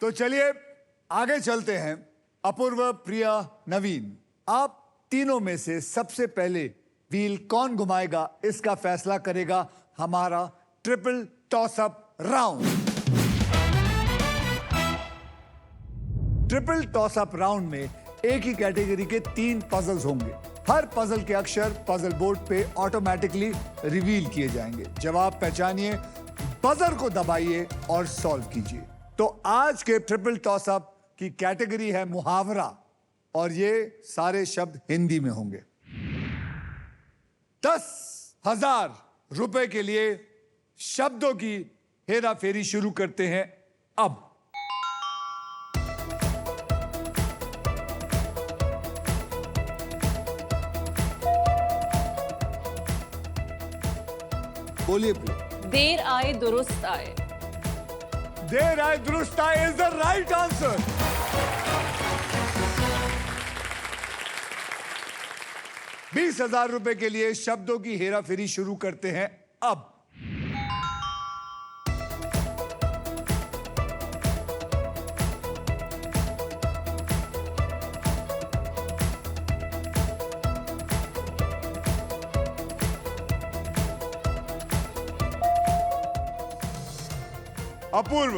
तो चलिए आगे चलते हैं। अपूर्व, प्रिया, नवीन, आप तीनों में से सबसे पहले व्हील कौन घुमाएगा इसका फैसला करेगा हमारा triple toss up round. Triple toss up round में एक ही कैटेगरी के 3 पजल्स होंगे। हर पजल के अक्षर पजल बोर्ड पे ऑटोमेटिकली रिवील किए जाएंगे। जवाब पहचानिए, बजर को दबाइए और सॉल्व कीजिए। तो आज के ट्रिपल टॉस अप की कैटेगरी है मुहावरा और ये सारे शब्द हिंदी में होंगे। 10,000 रुपए के लिए शब्दों की हेरा फेरी शुरू करते हैं अब। बोलिए प्रिया। देर आए दुरुस्त आए। देर आए दुरुस्त आए इज द राइट आंसर। ₹20,000 के लिए शब्दों की हेरा फेरी शुरू करते हैं अब। अपूर्व,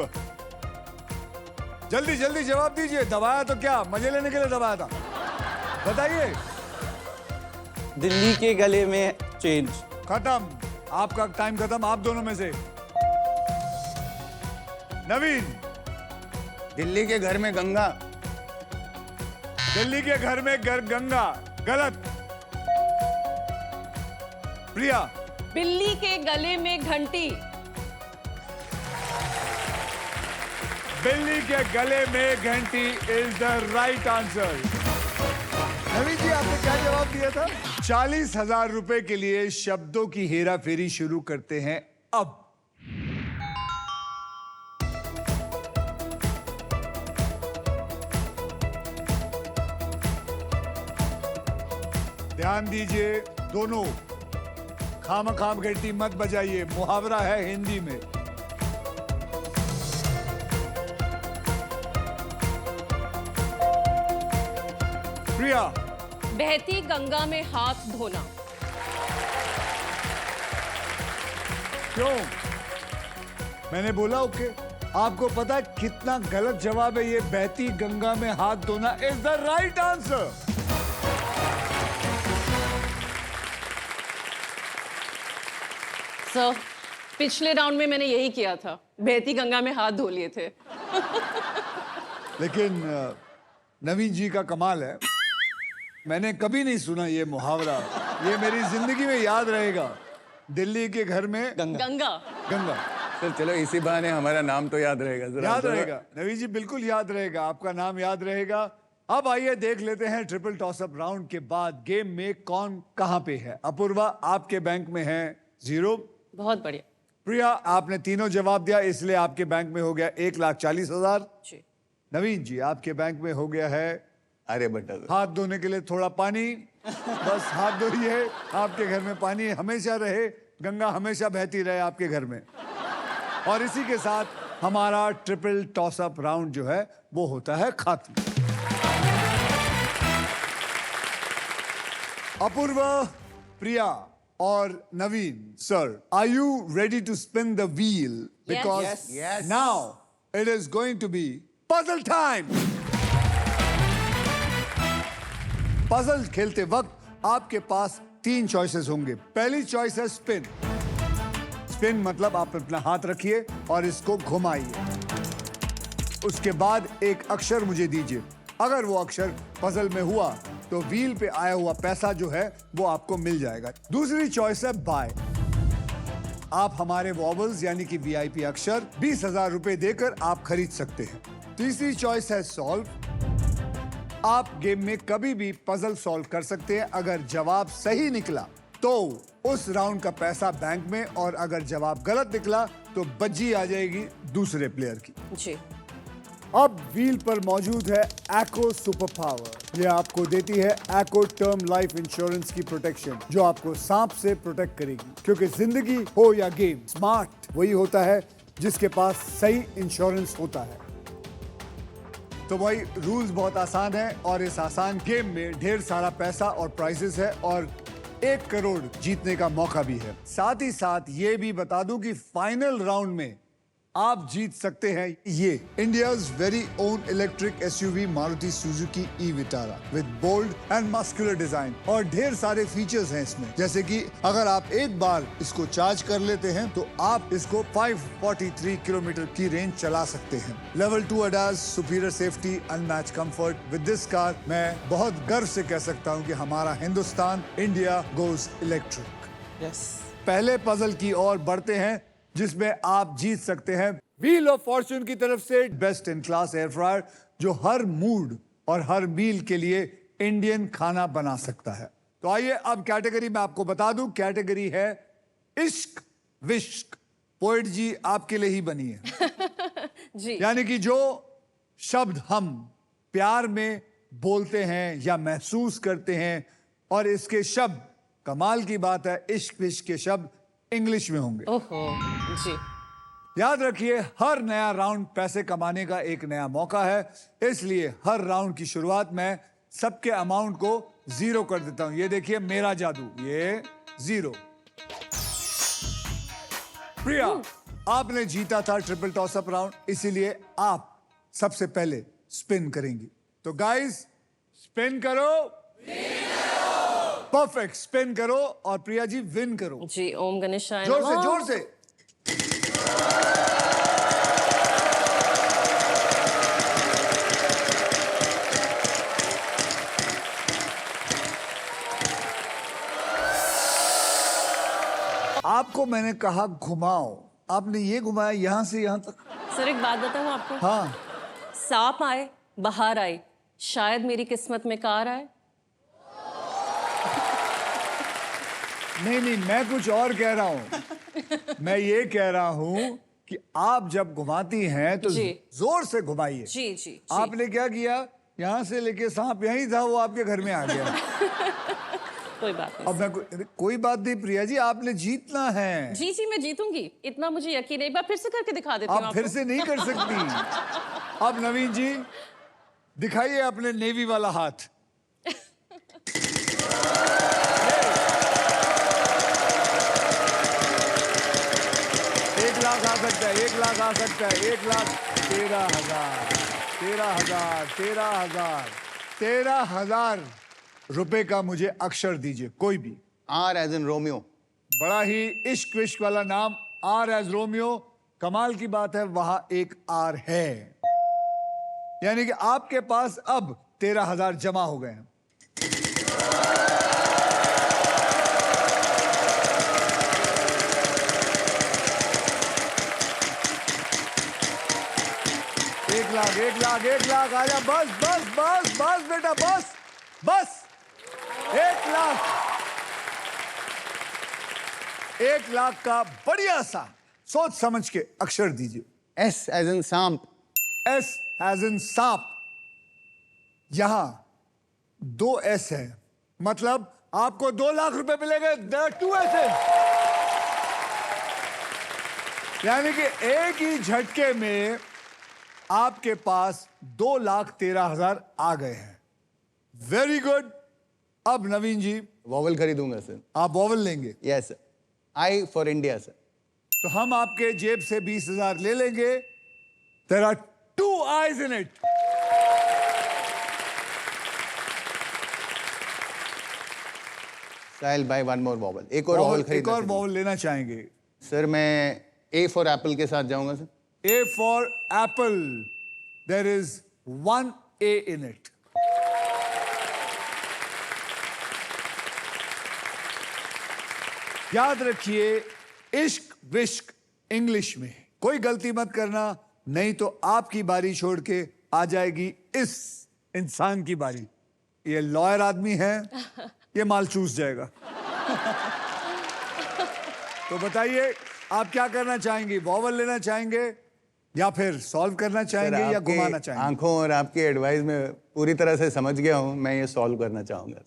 जल्दी जल्दी जवाब दीजिए। दबाया तो क्या, मजे लेने के लिए दबाया था? बताइए। दिल्ली के गले में चेंज। खत्म, आपका टाइम खत्म। आप दोनों में से नवीन। दिल्ली के घर में गंगा। दिल्ली के घर में गंगा गलत। प्रिया। बिल्ली के गले में घंटी। बिल्ली के गले में घंटी इज द राइट आंसर। नवीन जी, आपने क्या जवाब दिया था? ₹40,000 के लिए शब्दों की हेरा फेरी शुरू करते हैं अब। ध्यान दीजिए दोनों, खामखाम घंटी मत बजाइए। मुहावरा है हिंदी में। प्रिया। बहती गंगा में हाथ धोना। क्यों? मैंने बोला ओके। आपको पता है कितना गलत जवाब है ये? बहती गंगा में हाथ धोना is the right answer. Sir, पिछले राउंड में मैंने यही किया था, बहती गंगा में हाथ धो लिए थे। लेकिन नवीन जी का कमाल है, मैंने कभी नहीं सुना ये मुहावरा। ये मेरी जिंदगी में याद रहेगा। दिल्ली के घर में गंगा। गंगा। सर चलो इसी बहाने हमारा नाम तो याद रहेगा। जरा याद रहेगा नवीन जी, बिल्कुल याद रहेगा। आपका नाम याद रहेगा। अब आइए देख लेते हैं ट्रिपल टॉस अप राउंड के बाद गेम में कौन कहां पे है। अपूर्वा, आपके बैंक में है 0। बहुत बढ़िया। प्रिया, आपने तीनों जवाब दिया इसलिए आपके बैंक में हो गया 1,40,000। जी। नवीन जी, आपके बैंक में हो गया है अरे बेटा, हाथ धोने के लिए थोड़ा पानी। बस हाथ धोइए, आपके घर में पानी हमेशा रहे, गंगा हमेशा बहती रहे आपके घर में। और इसी के साथ हमारा ट्रिपल टॉस अप राउंड जो है वो होता है खत्म। अपूर्व, प्रिया और Naveen sir, are you ready to spin the wheel? Because Yes. Now it is going to be puzzle time. Puzzle खेलते वक्त आपके पास 3 चॉइसेस होंगे। पहली चॉइस है स्पिन। स्पिन मतलब आप अपना हाथ रखिए और इसको घुमाइए। उसके बाद एक अक्षर मुझे दीजिए। अगर वो अक्षर पजल में हुआ तो व्हील पे आया हुआ पैसा जो है वो आपको मिल जाएगा। दूसरी चॉइस है बाय। आप हमारे वॉवल्स यानी कि वीआईपी अक्षर ₹20,000 देकर आप खरीद सकते हैं। तीसरी चॉइस है सॉल्व। आप गेम में कभी भी पजल सॉल्व कर सकते हैं। अगर जवाब सही निकला तो उस राउंड का पैसा बैंक में, और अगर जवाब गलत निकला तो बज्जी आ जाएगी दूसरे प्लेयर की। जी। अब व्हील पर मौजूद है एको सुपर पावर। ये आपको देती है एको टर्म लाइफ इंश्योरेंस की प्रोटेक्शन, जो आपको सांप से प्रोटेक्ट करेगी। क्योंकि जिंदगी हो या गेम, स्मार्ट वही होता है जिसके पास सही इंश्योरेंस होता है। तो भाई रूल्स बहुत आसान है और इस आसान गेम में ढेर सारा पैसा और प्राइजेस है और 1 करोड़ जीतने का मौका भी है। साथ ही साथ ये भी बता दूं कि फाइनल राउंड में आप जीत सकते हैं ये India's very own electric SUV Maruti Suzuki e Vitara with bold and muscular design और ढेर सारे फीचर्स हैं इसमें, जैसे कि अगर आप एक बार इसको चार्ज कर लेते हैं तो आप इसको 543 किलोमीटर की रेंज चला सकते हैं। Level 2 ADAS, superior safety, unmatch comfort. With this car मैं बहुत गर्व से कह सकता हूं कि हमारा Hindustan, India goes electric. Yes. पहले पजल की ओर बढ़ते हैं जिसमें आप जीत सकते हैं व्हील ऑफ फॉर्च्यून की तरफ से best in class air fryer जो हर मूड और हर मील के लिए इंडियन खाना बना सकता है। तो आइए अब कैटेगरी में आपको बता दूं, कैटेगरी है इश्क विश्क। पोएट जी आपके लिए ही बनी है। जी। यानी कि जो शब्द हम प्यार में बोलते हैं या महसूस करते हैं और इसके शब्द, कमाल की बात है, इश्क विश्क के शब्द इंग्लिश में होंगे। ओहो जी। याद रखिए हर नया राउंड पैसे कमाने का एक नया मौका है, इसलिए हर राउंड की शुरुआत में सबके अमाउंट को 0 कर देता हूं। ये देखिए मेरा जादू, ये 0। प्रिया आपने जीता था ट्रिपल टॉस अप राउंड, इसीलिए आप सबसे पहले स्पिन करेंगी। तो गाइस स्पिन करो, परफेक्ट, स्पिन करो और प्रिया जी विन करो। जी ओम गणेशाय जोर से नमः। जोर से। आपको मैंने कहा घुमाओ, आपने ये घुमाया यहां से यहां तक। सर एक बात बताऊं आपको? हाँ सांप आए बाहर आए, शायद मेरी किस्मत में कार आए। नहीं, मैं कुछ और कह रहा हूं। मैं ये कह रहा हूं कि आप जब घुमाती हैं तो जी। जोर से घुमाइए। जी जी जी। आपने क्या किया, यहां से लेके सांप यहीं था, वो आपके घर में आ गया। कोई बात नहीं। अब मैं कोई बात नहीं प्रिया जी, आपने जीतना है। जी जी मैं जीतूंगी, इतना मुझे यकीन है। एक बार फिर से करके दिखा देती हूँ आप फिर आपको। से नहीं कर सकती। अब नवीन जी दिखाइए अपने नेवी वाला हाथ। 1 लाख आ सकता है, 1 लाख आ सकता है, 1,13,000, 13,000, 13,000, 13,000 रुपए का मुझे अक्षर दीजिए कोई भी। R as in Romeo। बड़ा ही इश्क विश्क वाला नाम, R एज रोमियो। कमाल की बात है वहां एक R है, यानी कि आपके पास अब 13,000 जमा हो गए हैं। एक लाख आजा, बस बस बस बस बेटा, बस बस 1 लाख, 1 लाख का बढ़िया सा सोच समझ के अक्षर दीजिए। S as in सांप। S as in सांप। यहां 2 S है, मतलब आपको 2 लाख रुपए मिलेंगे। There are 2 S's, यानी कि एक ही झटके में आपके पास 2,13,000 आ गए हैं। Very good. अब नवीन जी वॉवल खरीदूंगा सर। आप वॉवल लेंगे, yes sir. I for India sir. तो हम आपके जेब से 20,000 ले लेंगे। There are 2 eyes in it. So I'll buy one more vowel। एक और vowel एक खरीदना और सर। वॉवल लेना चाहेंगे। सर मैं A for apple के साथ जाऊंगा sir. A for apple. There is 1 A in it. याद रखिए इश्क विश्क इंग्लिश में, कोई गलती मत करना, नहीं तो आपकी बारी छोड़ के आ जाएगी इस इंसान की बारी। ये लॉयर आदमी है, ये माल चूस जाएगा। तो बताइए आप क्या करना चाहेंगे, वॉवल लेना चाहेंगे या फिर सॉल्व करना चाहेंगे या आपके घुमाना चाहेंगे? आंखों और आपकी एडवाइस में पूरी तरह से समझ गया हूं, मैं ये सॉल्व करना चाहूंगा।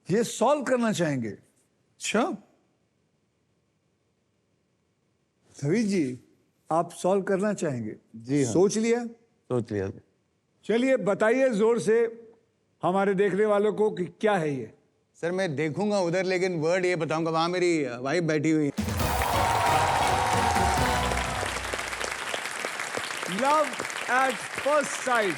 ये सॉल्व करना चाहेंगे? अच्छा सभी जी, आप सॉल्व करना चाहेंगे? जी हाँ। सोच लिया? सोच लिया। चलिए बताइए जोर से हमारे देखने वालों को कि क्या है ये। सर मैं देखूंगा उधर, लेकिन वर्ड ये बताऊंगा, वहां मेरी वाइफ बैठी हुई है। Love at first sight.